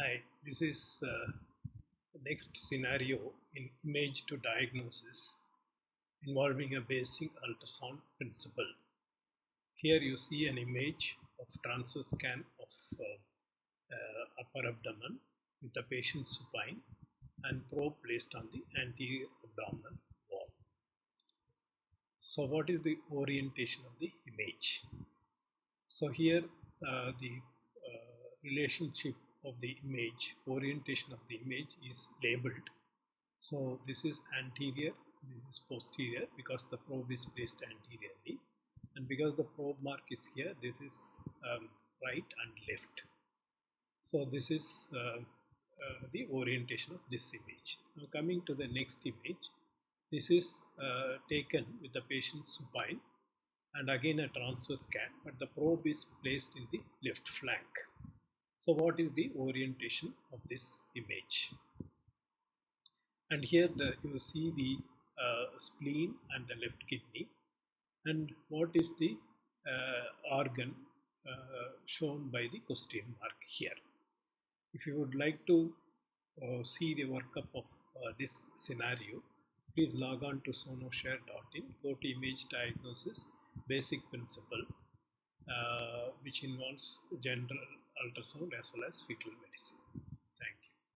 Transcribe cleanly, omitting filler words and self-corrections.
Hi, this is the next scenario in image to diagnosis involving a basic ultrasound principle. Here you see an image of transverse scan of upper abdomen with the patient supine and probe placed on the anterior abdominal wall. So what is the orientation of the image? So here the relationship of the image, orientation of the image is labeled. So this is anterior, this is posterior because the probe is placed anteriorly, and because the probe mark is here, this is right and left. So this is the orientation of this image. Now coming to the next image, this is taken with the patient supine and again a transverse scan, but the probe is placed in the left flank. So what is the orientation of this image? And here you see the spleen and the left kidney, and what is the organ shown by the question mark here. If you would like to see the workup of this scenario, please log on to sonoshare.in, go to image diagnosis basic principle, which involves general ultrasound as well as fetal medicine.